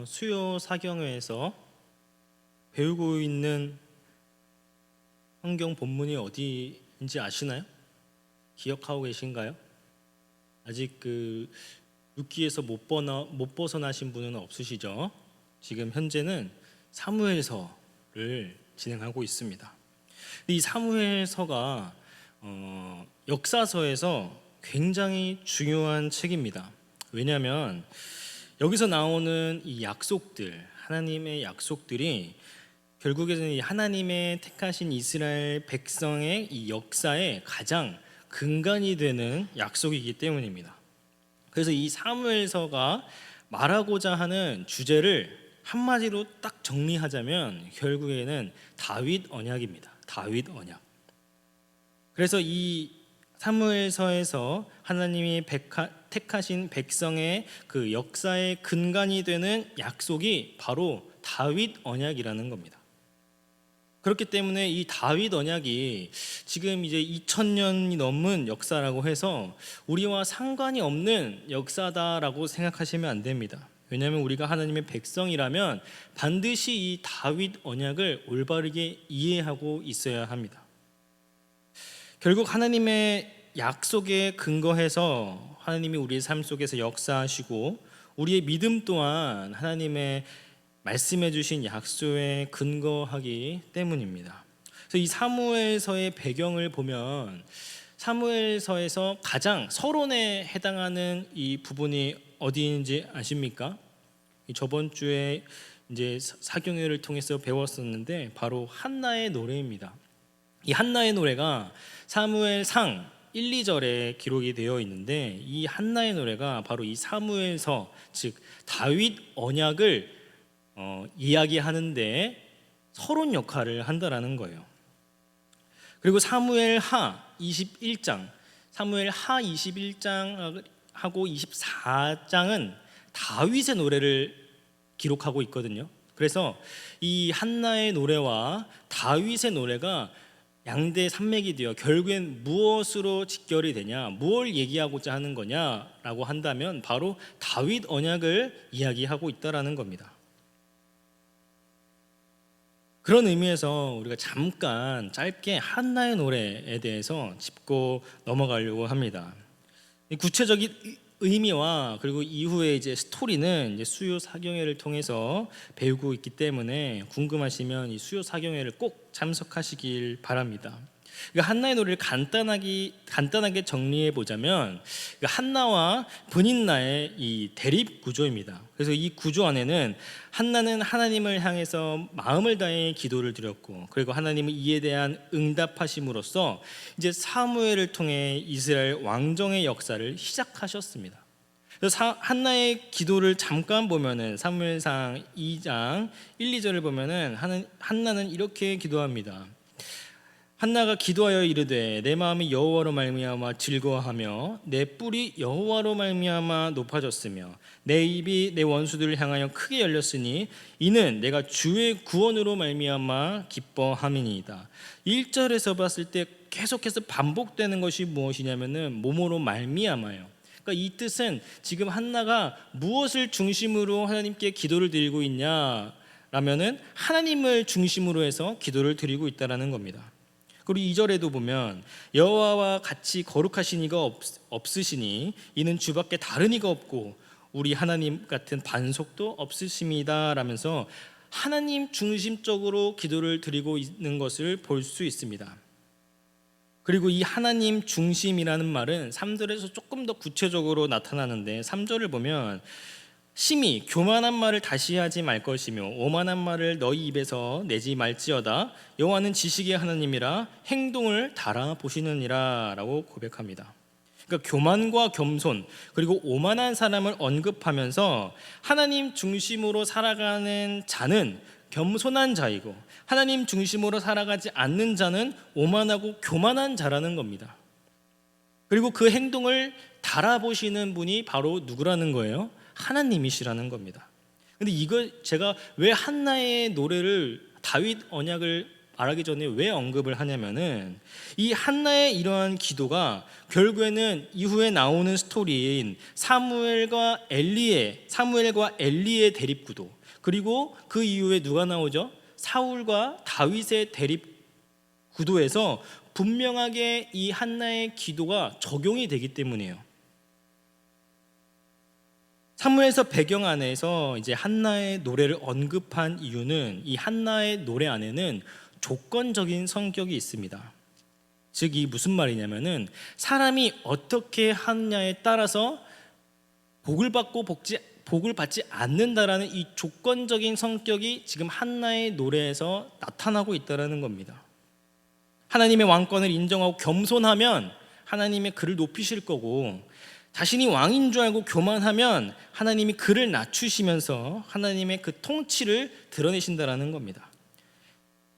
수요 사경회에서 배우고 있는 성경 본문이 어디인지 아시나요? 기억하고 계신가요? 아직 룻기에서 못 벗어나신 분은 없으시죠? 지금 현재는 사무엘서를 진행하고 있습니다. 이 사무엘서가 역사서에서 굉장히 중요한 책입니다. 왜냐하면 여기서 나오는 이 약속들, 하나님의 약속들이 결국에는 이 하나님의 택하신 이스라엘 백성의 이 역사의 가장 근간이 되는 약속이기 때문입니다. 그래서 이 사무엘서가 말하고자 하는 주제를 한마디로 딱 정리하자면 결국에는 다윗 언약입니다. 다윗 언약. 그래서 이 사무엘서에서 하나님이 택하신 백성의 그 역사의 근간이 되는 약속이 바로 다윗 언약이라는 겁니다. 그렇기 때문에 이 다윗 언약이 지금 이제 2000년이 넘은 역사라고 해서 우리와 상관이 없는 역사다라고 생각하시면 안 됩니다. 왜냐하면 우리가 하나님의 백성이라면 반드시 이 다윗 언약을 올바르게 이해하고 있어야 합니다. 결국 하나님의 약속에 근거해서 하나님이 우리의 삶 속에서 역사하시고 우리의 믿음 또한 하나님의 말씀해 주신 약속에 근거하기 때문입니다. 그래서 이 사무엘서의 배경을 보면 사무엘서에서 가장 서론에 해당하는 이 부분이 어디인지 아십니까? 저번 주에 이제 사경회를 통해서 배웠었는데 바로 한나의 노래입니다. 이 한나의 노래가 사무엘상 1, 2절에 기록이 되어 있는데 이 한나의 노래가 바로 이 사무엘서 즉 다윗 언약을 이야기하는데 서론 역할을 한다라는 거예요. 그리고 사무엘하 21장, 사무엘하 21장하고 24장은 다윗의 노래를 기록하고 있거든요. 그래서 이 한나의 노래와 다윗의 노래가 양대 산맥이 되어 결국엔 무엇으로 직결이 되냐, 무엇을 얘기하고자 하는 거냐라고 한다면 바로 다윗 언약을 이야기하고 있다라는 겁니다. 그런 의미에서 우리가 잠깐 짧게 한나의 노래에 대해서 짚고 넘어가려고 합니다. 구체적인 의미와 그리고 이후에 이제 스토리는 이제 수요 사경회를 통해서 배우고 있기 때문에 궁금하시면 이 수요 사경회를 꼭 참석하시길 바랍니다. 한나의 노래를 간단하게 정리해 보자면 한나와 브닛나의 이 대립 구조입니다. 그래서 이 구조 안에는 한나는 하나님을 향해서 마음을 다해 기도를 드렸고 그리고 하나님은 이에 대한 응답하심으로써 이제 사무엘을 통해 이스라엘 왕정의 역사를 시작하셨습니다. 그래서 한나의 기도를 잠깐 보면은 사무엘상 2장 1, 2절을 보면은 한나는 이렇게 기도합니다. 한나가 기도하여 이르되 내 마음이 여호와로 말미암아 즐거워하며 내 뿔이 여호와로 말미암아 높아졌으며 내 입이 내 원수들을 향하여 크게 열렸으니 이는 내가 주의 구원으로 말미암아 기뻐함이니이다. 1절에서 봤을 때 계속해서 반복되는 것이 무엇이냐면은 몸으로 말미암아요. 그러니까 이 뜻은 지금 한나가 무엇을 중심으로 하나님께 기도를 드리고 있냐라면은 하나님을 중심으로 해서 기도를 드리고 있다라는 겁니다. 그리고 2절에도 보면 여호와와 같이 거룩하신 이가 없으시니 이는 주밖에 다른 이가 없고 우리 하나님 같은 반석도 없으십니다 라면서 하나님 중심적으로 기도를 드리고 있는 것을 볼 수 있습니다. 그리고 이 하나님 중심이라는 말은 3절에서 조금 더 구체적으로 나타나는데 3절을 보면 심히 교만한 말을 다시 하지 말 것이며 오만한 말을 너희 입에서 내지 말지어다. 여호와는 지식의 하나님이라 행동을 달아보시느니라 라고 고백합니다. 그러니까 교만과 겸손 그리고 오만한 사람을 언급하면서 하나님 중심으로 살아가는 자는 겸손한 자이고 하나님 중심으로 살아가지 않는 자는 오만하고 교만한 자라는 겁니다. 그리고 그 행동을 달아보시는 분이 바로 누구라는 거예요? 하나님이시라는 겁니다. 근데 이거 제가 왜 한나의 노래를 다윗 언약을 말하기 전에 왜 언급을 하냐면은 이 한나의 이러한 기도가 결국에는 이후에 나오는 스토리인 사무엘과 엘리의 대립 구도, 그리고 그 이후에 누가 나오죠? 사울과 다윗의 대립 구도에서 분명하게 이 한나의 기도가 적용이 되기 때문이에요. 사무엘서 배경 안에서 이제 한나의 노래를 언급한 이유는 이 한나의 노래 안에는 조건적인 성격이 있습니다. 즉 이 무슨 말이냐면은 사람이 어떻게 하느냐에 따라서 복을 받지 않는다라는 이 조건적인 성격이 지금 한나의 노래에서 나타나고 있다라는 겁니다. 하나님의 왕권을 인정하고 겸손하면 하나님의 그를 높이실 거고, 자신이 왕인 줄 알고 교만하면 하나님이 그를 낮추시면서 하나님의 그 통치를 드러내신다라는 겁니다.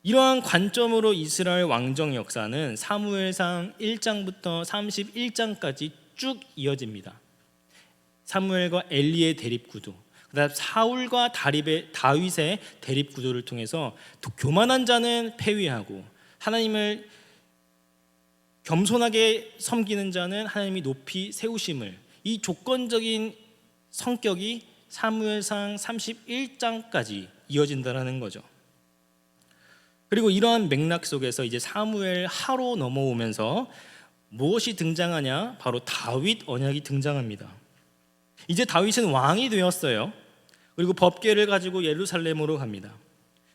이러한 관점으로 이스라엘 왕정 역사는 사무엘상 1장부터 31장까지 쭉 이어집니다. 사무엘과 엘리의 대립 구도, 그다음 사울과 다윗의 대립 구도를 통해서 교만한 자는 패위하고 하나님을 겸손하게 섬기는 자는 하나님이 높이 세우심을, 이 조건적인 성격이 사무엘상 31장까지 이어진다라는 거죠. 그리고 이러한 맥락 속에서 이제 사무엘 하로 넘어오면서 무엇이 등장하냐? 바로 다윗 언약이 등장합니다. 이제 다윗은 왕이 되었어요. 그리고 법궤를 가지고 예루살렘으로 갑니다.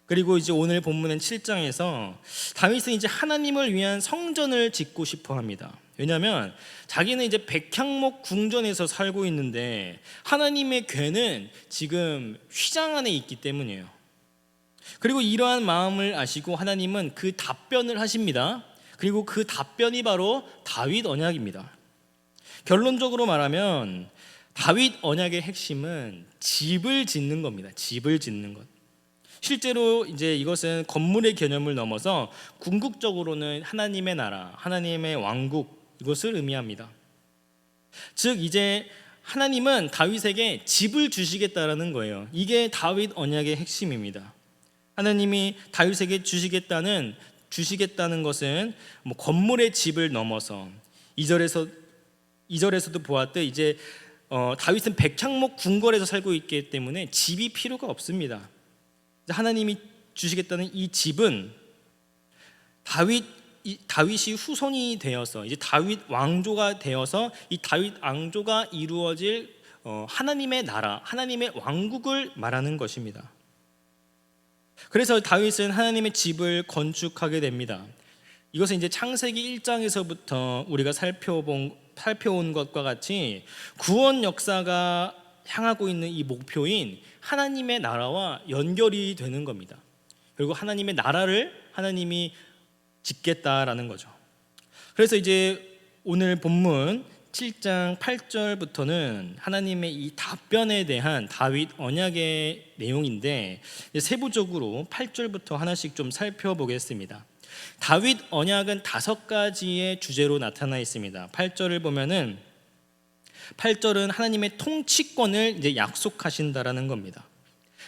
그리고 이제 오늘 본문은 7장에서 다윗은 이제 하나님을 위한 성전을 짓고 싶어 합니다. 왜냐하면 자기는 이제 백향목 궁전에서 살고 있는데 하나님의 궤는 지금 휘장 안에 있기 때문이에요. 그리고 이러한 마음을 아시고 하나님은 그 답변을 하십니다. 그리고 그 답변이 바로 다윗 언약입니다. 결론적으로 말하면 다윗 언약의 핵심은 집을 짓는 겁니다. 집을 짓는 것. 실제로 이제 이것은 건물의 개념을 넘어서 궁극적으로는 하나님의 나라, 하나님의 왕국, 이것을 의미합니다. 즉 이제 하나님은 다윗에게 집을 주시겠다라는 거예요. 이게 다윗 언약의 핵심입니다. 하나님이 다윗에게 주시겠다는 것은 뭐 건물의 집을 넘어서 2절에서도 보았듯 이제 다윗은 백향목 궁궐에서 살고 있기 때문에 집이 필요가 없습니다. 하나님이 주시겠다는 이 집은 다윗이 후손이 되어서 이제 다윗 왕조가 되어서 이 다윗 왕조가 이루어질 하나님의 나라, 하나님의 왕국을 말하는 것입니다. 그래서 다윗은 하나님의 집을 건축하게 됩니다. 이것은 이제 창세기 1장에서부터 우리가 살펴온 것과 같이 구원 역사가 향하고 있는 이 목표인 하나님의 나라와 연결이 되는 겁니다. 그리고 하나님의 나라를 하나님이 짓겠다라는 거죠. 그래서 이제 오늘 본문 7장 8절부터는 하나님의 이 답변에 대한 다윗 언약의 내용인데 세부적으로 8절부터 하나씩 좀 살펴보겠습니다. 다윗 언약은 5가지의 주제로 나타나 있습니다. 8절을 보면은 8절은 하나님의 통치권을 이제 약속하신다라는 겁니다.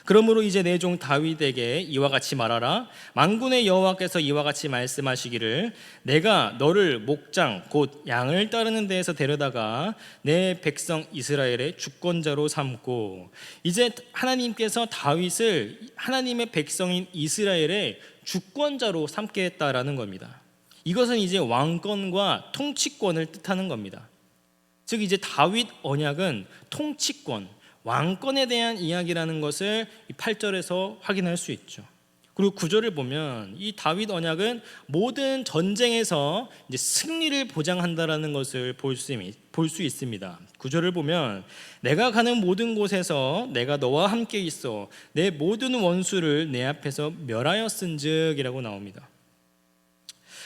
그러므로 이제 내 종 다윗에게 이와 같이 말하라. 만군의 여호와께서 이와 같이 말씀하시기를 내가 너를 목장 곧 양을 따르는 데에서 데려다가 내 백성 이스라엘의 주권자로 삼고, 이제 하나님께서 다윗을 하나님의 백성인 이스라엘의 주권자로 삼겠다라는 겁니다. 이것은 이제 왕권과 통치권을 뜻하는 겁니다. 즉 이제 다윗 언약은 통치권, 왕권에 대한 이야기라는 것을 8절에서 확인할 수 있죠. 그리고 9절을 보면 이 다윗 언약은 모든 전쟁에서 이제 승리를 보장한다라는 것을 볼 수 있습니다. 9절을 보면 내가 가는 모든 곳에서 내가 너와 함께 있어 내 모든 원수를 내 앞에서 멸하였은즉이라고 나옵니다.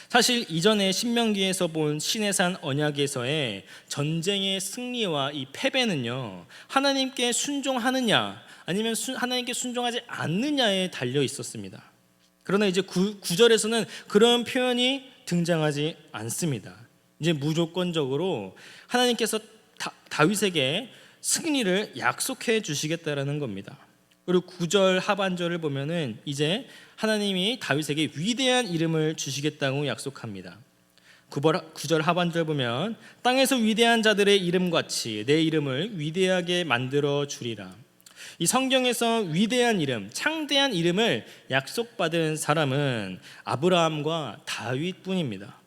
사실 이전에 신명기에서 본 시내산 언약에서의 전쟁의 승리와 이 패배는요, 하나님께 순종하느냐 아니면 하나님께 순종하지 않느냐에 달려 있었습니다. 그러나 이제 9절에서는 그런 표현이 등장하지 않습니다. 이제 무조건적으로 하나님께서 다윗에게 승리를 약속해 주시겠다라는 겁니다. 그리고 9절 하반절을 보면은 이제 하나님이 다윗에게 위대한 이름을 주시겠다고 약속합니다. 9절 하반절 보면 땅에서 위대한 자들의 이름같이 내 이름을 위대하게 만들어 주리라. 이 성경에서 위대한 이름, 창대한 이름을 약속받은 사람은 아브라함과 다윗뿐입니다.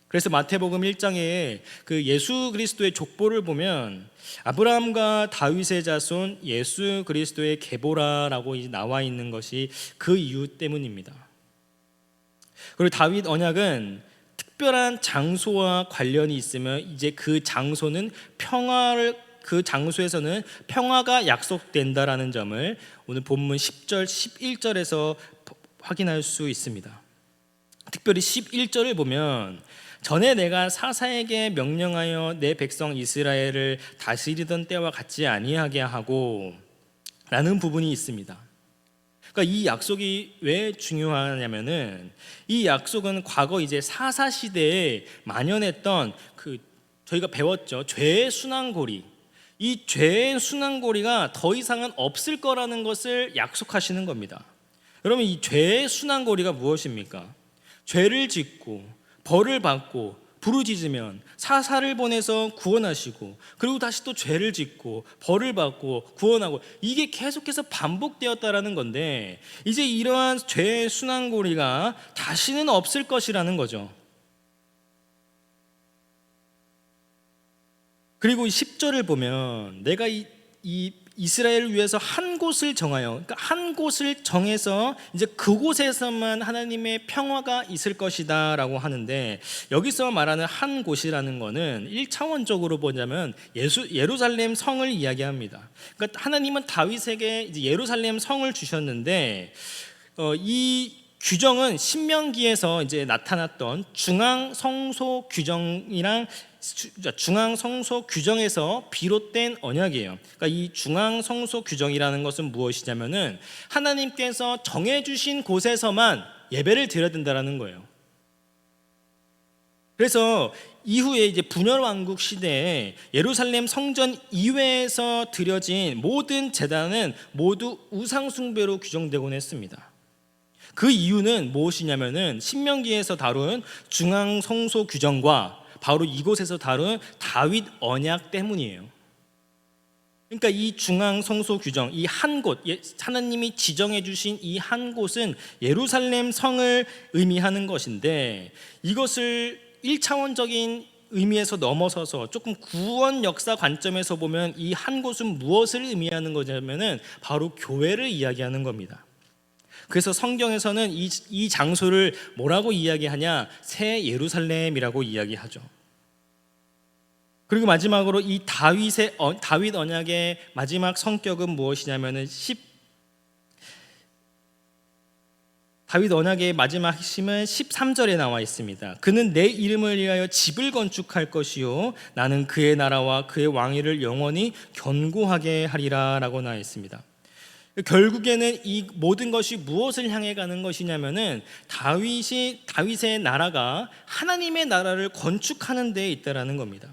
그래서 마태복음 1장에 그 예수 그리스도의 족보를 보면 아브라함과 다윗의 자손 예수 그리스도의 계보라라고 나와 있는 것이 그 이유 때문입니다. 그리고 다윗 언약은 특별한 장소와 관련이 있으면 이제 그 장소는 그 장소에서는 평화가 약속된다라는 점을 오늘 본문 10절, 11절에서 확인할 수 있습니다. 특별히 11절을 보면 전에 내가 사사에게 명령하여 내 백성 이스라엘을 다스리던 때와 같지 아니하게 하고 라는 부분이 있습니다. 그러니까 이 약속이 왜 중요하냐면은 이 약속은 과거 이제 사사 시대에 만연했던 저희가 배웠죠. 죄의 순환고리. 이 죄의 순환고리가 더 이상은 없을 거라는 것을 약속하시는 겁니다. 여러분, 이 죄의 순환고리가 무엇입니까? 죄를 짓고 벌을 받고 부르짖으면 사사를 보내서 구원하시고, 그리고 다시 또 죄를 짓고 벌을 받고 구원하고, 이게 계속해서 반복되었다라는 건데, 이제 이러한 죄의 순환고리가 다시는 없을 것이라는 거죠. 그리고 10절을 보면 내가 이 이스라엘을 위해서 한 곳을 정하여, 그러니까 한 곳을 정해서 이제 그곳에서만 하나님의 평화가 있을 것이다 라고 하는데, 여기서 말하는 한 곳이라는 것은 1차원적으로 보자면 예루살렘 성을 이야기합니다. 그러니까 하나님은 다윗에게 이제 예루살렘 성을 주셨는데, 이 규정은 신명기에서 이제 나타났던 중앙 성소 규정에서 비롯된 언약이에요. 그러니까 이 중앙 성소 규정이라는 것은 무엇이냐면은 하나님께서 정해주신 곳에서만 예배를 드려야 된다라는 거예요. 그래서 이후에 이제 분열 왕국 시대에 예루살렘 성전 이외에서 드려진 모든 제단은 모두 우상 숭배로 규정되곤 했습니다. 그 이유는 무엇이냐면은 신명기에서 다룬 중앙 성소 규정과 바로 이곳에서 다룬 다윗 언약 때문이에요. 그러니까 이 중앙 성소 규정, 이 한 곳, 하나님이 지정해 주신 이 한 곳은 예루살렘 성을 의미하는 것인데, 이것을 1차원적인 의미에서 넘어서서 조금 구원 역사 관점에서 보면 이 한 곳은 무엇을 의미하는 거냐면은 바로 교회를 이야기하는 겁니다. 그래서 성경에서는 이 장소를 뭐라고 이야기하냐? 새 예루살렘이라고 이야기하죠. 그리고 마지막으로 이 다윗 언약의 마지막 성격은 무엇이냐면은 다윗 언약의 마지막 핵심은 13절에 나와 있습니다. 그는 내 이름을 위하여 집을 건축할 것이요 나는 그의 나라와 그의 왕위를 영원히 견고하게 하리라 라고 나와 있습니다. 결국에는 이 모든 것이 무엇을 향해 가는 것이냐면은 다윗의 나라가 하나님의 나라를 건축하는 데에 있다라는 겁니다.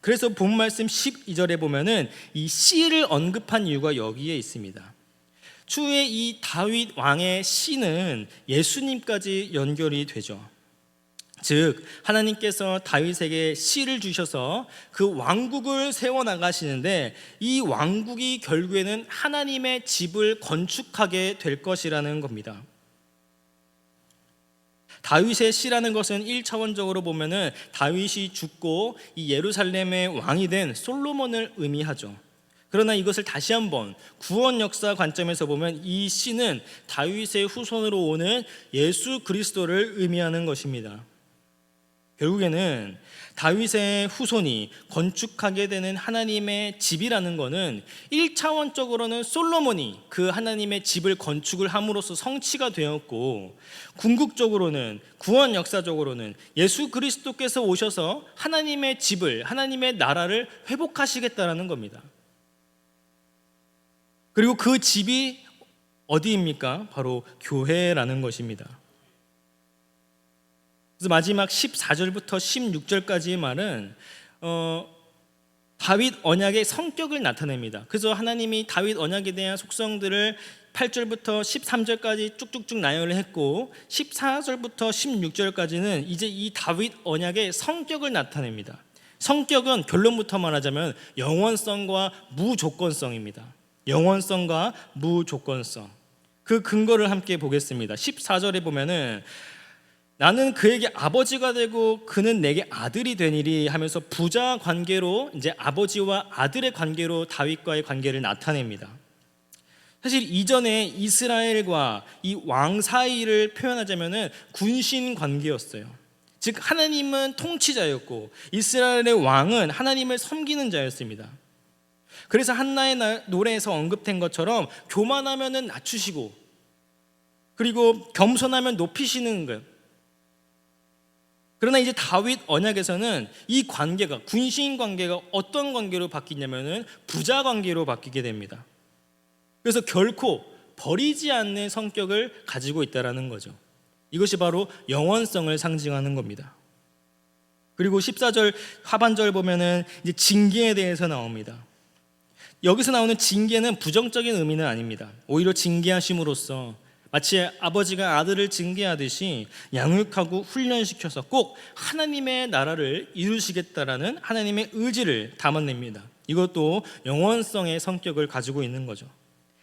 그래서 본 말씀 12절에 보면은 이 씨를 언급한 이유가 여기에 있습니다. 추후에 이 다윗 왕의 씨는 예수님까지 연결이 되죠. 즉 하나님께서 다윗에게 씨를 주셔서 그 왕국을 세워나가시는데, 이 왕국이 결국에는 하나님의 집을 건축하게 될 것이라는 겁니다. 다윗의 씨라는 것은 1차원적으로 보면은 다윗이 죽고 이 예루살렘의 왕이 된 솔로몬을 의미하죠. 그러나 이것을 다시 한번 구원 역사 관점에서 보면 이 씨는 다윗의 후손으로 오는 예수 그리스도를 의미하는 것입니다. 결국에는 다윗의 후손이 건축하게 되는 하나님의 집이라는 것은 1차원적으로는 솔로몬이 그 하나님의 집을 건축을 함으로써 성취가 되었고, 궁극적으로는 구원 역사적으로는 예수 그리스도께서 오셔서 하나님의 집을, 하나님의 나라를 회복하시겠다라는 겁니다. 그리고 그 집이 어디입니까? 바로 교회라는 것입니다. 그래서 마지막 14절부터 16절까지의 말은 다윗 언약의 성격을 나타냅니다. 그래서 하나님이 다윗 언약에 대한 속성들을 8절부터 13절까지 쭉쭉쭉 나열을 했고 14절부터 16절까지는 이제 이 다윗 언약의 성격을 나타냅니다. 성격은 결론부터 말하자면 영원성과 무조건성입니다. 영원성과 무조건성. 그 근거를 함께 보겠습니다. 14절에 보면은 나는 그에게 아버지가 되고 그는 내게 아들이 되니리 하면서 부자 관계로 이제 아버지와 아들의 관계로 다윗과의 관계를 나타냅니다. 사실 이전에 이스라엘과 이 왕 사이를 표현하자면은 군신 관계였어요. 즉 하나님은 통치자였고 이스라엘의 왕은 하나님을 섬기는 자였습니다. 그래서 한나의 노래에서 언급된 것처럼 교만하면은 낮추시고 그리고 겸손하면 높이시는 것. 그러나 이제 다윗 언약에서는 이 관계가 군신 관계가 어떤 관계로 바뀌냐면은 부자 관계로 바뀌게 됩니다. 그래서 결코 버리지 않는 성격을 가지고 있다라는 거죠. 이것이 바로 영원성을 상징하는 겁니다. 그리고 14절 하반절 보면은 이제 징계에 대해서 나옵니다. 여기서 나오는 징계는 부정적인 의미는 아닙니다. 오히려 징계하심으로써 마치 아버지가 아들을 징계하듯이 양육하고 훈련시켜서 꼭 하나님의 나라를 이루시겠다라는 하나님의 의지를 담아냅니다. 이것도 영원성의 성격을 가지고 있는 거죠.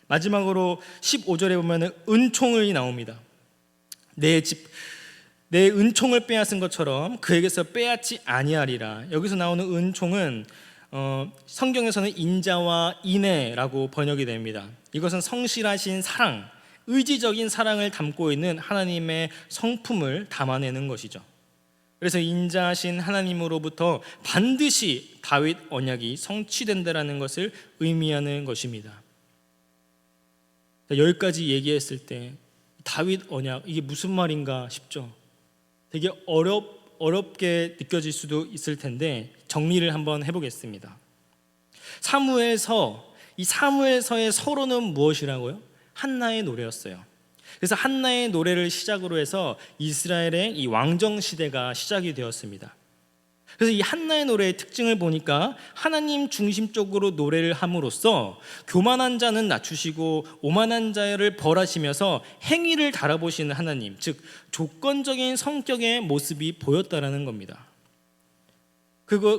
마지막으로 15절에 보면 은총이 나옵니다. 내 은총을 빼앗은 것처럼 그에게서 빼앗지 아니하리라. 여기서 나오는 은총은 성경에서는 인자와 인애라고 번역이 됩니다. 이것은 성실하신 사랑, 의지적인 사랑을 담고 있는 하나님의 성품을 담아내는 것이죠. 그래서 인자하신 하나님으로부터 반드시 다윗 언약이 성취된다라는 것을 의미하는 것입니다. 여기까지 얘기했을 때 다윗 언약 이게 무슨 말인가 싶죠. 되게 어렵게 느껴질 수도 있을 텐데 정리를 한번 해보겠습니다. 이 사무엘서의 서론은 무엇이라고요? 한나의 노래였어요. 그래서 한나의 노래를 시작으로 해서 이스라엘의 이 왕정 시대가 시작이 되었습니다. 그래서 이 한나의 노래의 특징을 보니까 하나님 중심적으로 노래를 함으로써 교만한 자는 낮추시고 오만한 자를 벌하시면서 행위를 달아보시는 하나님, 즉 조건적인 성격의 모습이 보였다라는 겁니다.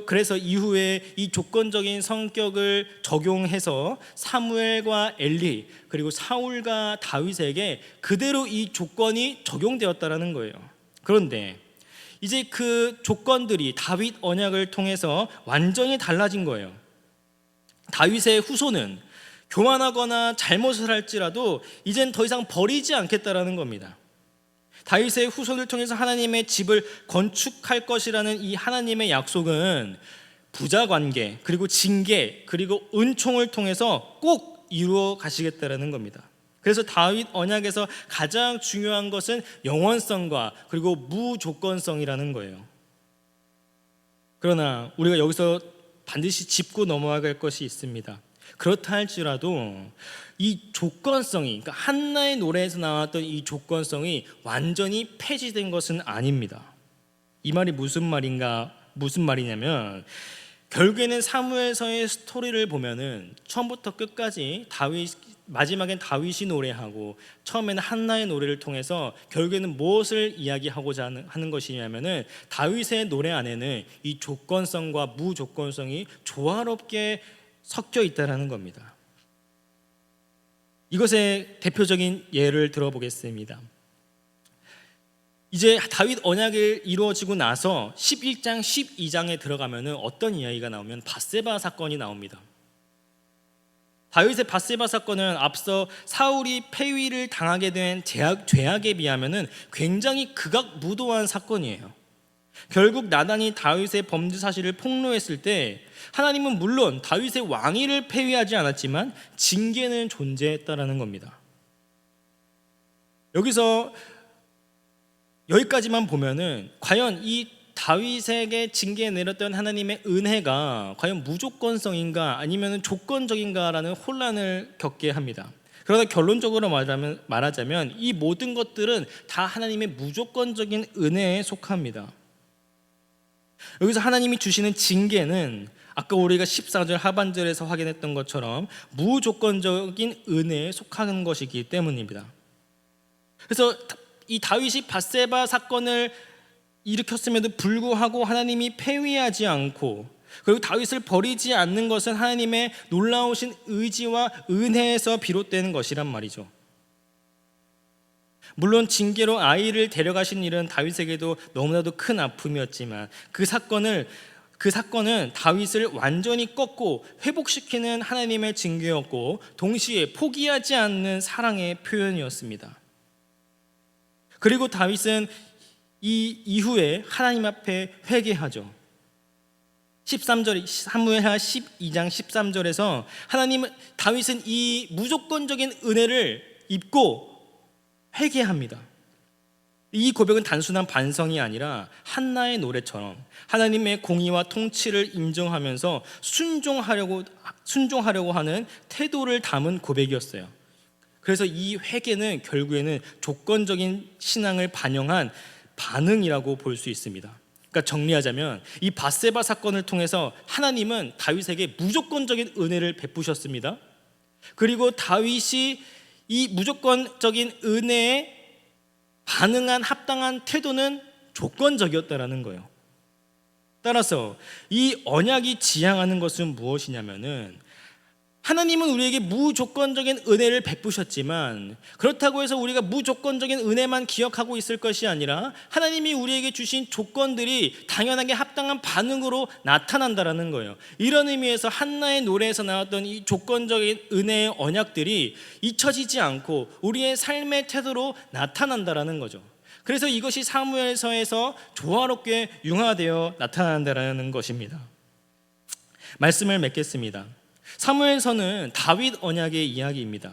그래서 이후에 이 조건적인 성격을 적용해서 사무엘과 엘리 그리고 사울과 다윗에게 그대로 이 조건이 적용되었다라는 거예요. 그런데 이제 그 조건들이 다윗 언약을 통해서 완전히 달라진 거예요. 다윗의 후손은 교만하거나 잘못을 할지라도 이젠 더 이상 버리지 않겠다라는 겁니다. 다윗의 후손을 통해서 하나님의 집을 건축할 것이라는 이 하나님의 약속은 부자 관계 그리고 징계 그리고 은총을 통해서 꼭 이루어 가시겠다라는 겁니다. 그래서 다윗 언약에서 가장 중요한 것은 영원성과 그리고 무조건성이라는 거예요. 그러나 우리가 여기서 반드시 짚고 넘어갈 것이 있습니다. 그렇다 할지라도 이 조건성이, 그러니까 한나의 노래에서 나왔던 이 조건성이 완전히 폐지된 것은 아닙니다. 이 말이 무슨 말이냐면 결국에는 사무엘서의 스토리를 보면은 처음부터 끝까지 마지막엔 다윗이 노래하고 처음에는 한나의 노래를 통해서 결국에는 무엇을 이야기하고자 하는 것이냐면은 다윗의 노래 안에는 이 조건성과 무조건성이 조화롭게 섞여 있다라는 겁니다. 이것의 대표적인 예를 들어보겠습니다. 이제 다윗 언약이 이루어지고 나서 11장, 12장에 들어가면은 어떤 이야기가 나오면 밧세바 사건이 나옵니다. 다윗의 밧세바 사건은 앞서 사울이 폐위를 당하게 된 죄악에 비하면은 굉장히 극악무도한 사건이에요. 결국 나단이 다윗의 범죄 사실을 폭로했을 때 하나님은 물론 다윗의 왕위를 폐위하지 않았지만 징계는 존재했다라는 겁니다. 여기까지만 보면은 과연 이 다윗에게 징계 내렸던 하나님의 은혜가 과연 무조건성인가 아니면 조건적인가라는 혼란을 겪게 합니다. 그러나 결론적으로 말하자면 이 모든 것들은 다 하나님의 무조건적인 은혜에 속합니다. 여기서 하나님이 주시는 징계는 아까 우리가 14절 하반절에서 확인했던 것처럼 무조건적인 은혜에 속하는 것이기 때문입니다. 그래서 이 다윗이 밧세바 사건을 일으켰음에도 불구하고 하나님이 패위하지 않고, 그리고 다윗을 버리지 않는 것은 하나님의 놀라우신 의지와 은혜에서 비롯되는 것이란 말이죠. 물론 징계로 아이를 데려가신 일은 다윗에게도 너무나도 큰 아픔이었지만 그 사건은 다윗을 완전히 꺾고 회복시키는 하나님의 징계였고, 동시에 포기하지 않는 사랑의 표현이었습니다. 그리고 다윗은 이 이후에 하나님 앞에 회개하죠. 13절 사무엘하 12장 13절에서 다윗은 이 무조건적인 은혜를 입고 회개합니다. 이 고백은 단순한 반성이 아니라 한나의 노래처럼 하나님의 공의와 통치를 인정하면서 순종하려고 하는 태도를 담은 고백이었어요. 그래서 이 회개는 결국에는 조건적인 신앙을 반영한 반응이라고 볼 수 있습니다. 그러니까 정리하자면 이 밧세바 사건을 통해서 하나님은 다윗에게 무조건적인 은혜를 베푸셨습니다. 그리고 다윗이 이 무조건적인 은혜에 반응한 합당한 태도는 조건적이었다라는 거예요. 따라서 이 언약이 지향하는 것은 무엇이냐면은, 하나님은 우리에게 무조건적인 은혜를 베푸셨지만 그렇다고 해서 우리가 무조건적인 은혜만 기억하고 있을 것이 아니라 하나님이 우리에게 주신 조건들이 당연하게 합당한 반응으로 나타난다라는 거예요. 이런 의미에서 한나의 노래에서 나왔던 이 조건적인 은혜의 언약들이 잊혀지지 않고 우리의 삶의 태도로 나타난다라는 거죠. 그래서 이것이 사무엘서에서 조화롭게 융화되어 나타난다라는 것입니다. 말씀을 맺겠습니다. 사무엘서는 다윗 언약의 이야기입니다.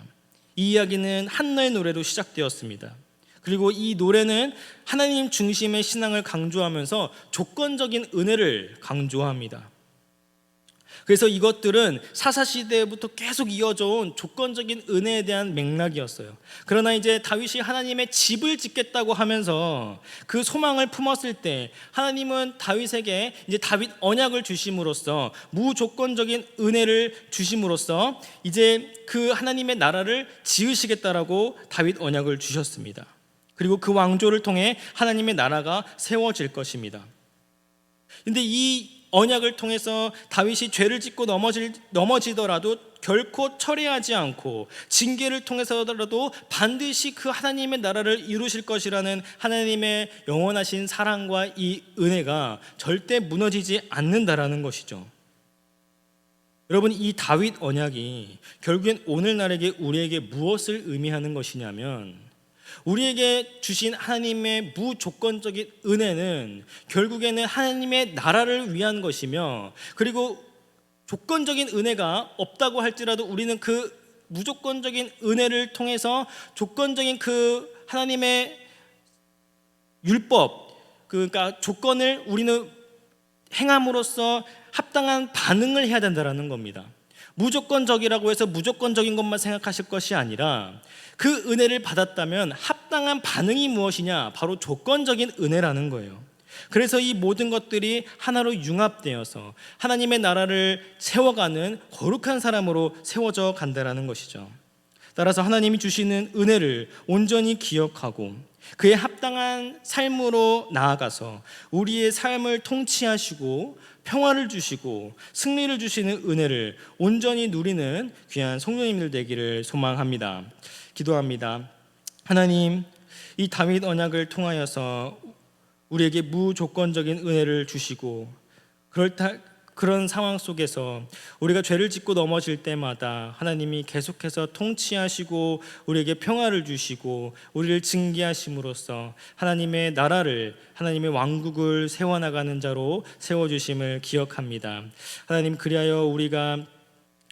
이 이야기는 한나의 노래로 시작되었습니다. 그리고 이 노래는 하나님 중심의 신앙을 강조하면서 조건적인 은혜를 강조합니다. 그래서 이것들은 사사시대부터 계속 이어져 온 조건적인 은혜에 대한 맥락이었어요. 그러나 이제 다윗이 하나님의 집을 짓겠다고 하면서 그 소망을 품었을 때 하나님은 다윗에게 이제 다윗 언약을 주심으로써, 무조건적인 은혜를 주심으로써 이제 그 하나님의 나라를 지으시겠다라고 다윗 언약을 주셨습니다. 그리고 그 왕조를 통해 하나님의 나라가 세워질 것입니다. 근데 이 언약을 통해서 다윗이 죄를 짓고 넘어지더라도 결코 철회하지 않고, 징계를 통해서라도 반드시 그 하나님의 나라를 이루실 것이라는 하나님의 영원하신 사랑과 이 은혜가 절대 무너지지 않는다라는 것이죠. 여러분, 이 다윗 언약이 결국엔 오늘날에게 우리에게 무엇을 의미하는 것이냐면, 우리에게 주신 하나님의 무조건적인 은혜는 결국에는 하나님의 나라를 위한 것이며, 그리고 조건적인 은혜가 없다고 할지라도 우리는 그 무조건적인 은혜를 통해서 조건적인 그 하나님의 율법, 그러니까 조건을 우리는 행함으로써 합당한 반응을 해야 된다는 겁니다. 무조건적이라고 해서 무조건적인 것만 생각하실 것이 아니라, 그 은혜를 받았다면 합당한 반응이 무엇이냐? 바로 조건적인 은혜라는 거예요. 그래서 이 모든 것들이 하나로 융합되어서 하나님의 나라를 세워가는 거룩한 사람으로 세워져 간다라는 것이죠. 따라서 하나님이 주시는 은혜를 온전히 기억하고 그의 합당한 삶으로 나아가서 우리의 삶을 통치하시고 평화를 주시고 승리를 주시는 은혜를 온전히 누리는 귀한 성도님들 되기를 소망합니다. 기도합니다. 하나님, 이 다윗 언약을 통하여서 우리에게 무조건적인 은혜를 주시고, 그런 상황 속에서 우리가 죄를 짓고 넘어질 때마다 하나님이 계속해서 통치하시고 우리에게 평화를 주시고 우리를 징계하심으로써 하나님의 나라를, 하나님의 왕국을 세워나가는 자로 세워주심을 기억합니다. 하나님, 그리하여 우리가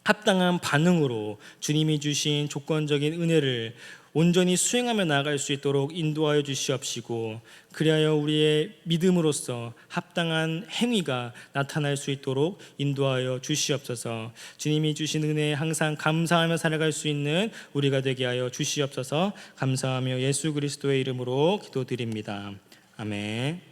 합당한 반응으로 주님이 주신 조건적인 은혜를 온전히 수행하며 나아갈 수 있도록 인도하여 주시옵시고, 그리하여 우리의 믿음으로써 합당한 행위가 나타날 수 있도록 인도하여 주시옵소서. 주님이 주신 은혜에 항상 감사하며 살아갈 수 있는 우리가 되게 하여 주시옵소서. 감사하며 예수 그리스도의 이름으로 기도드립니다. 아멘.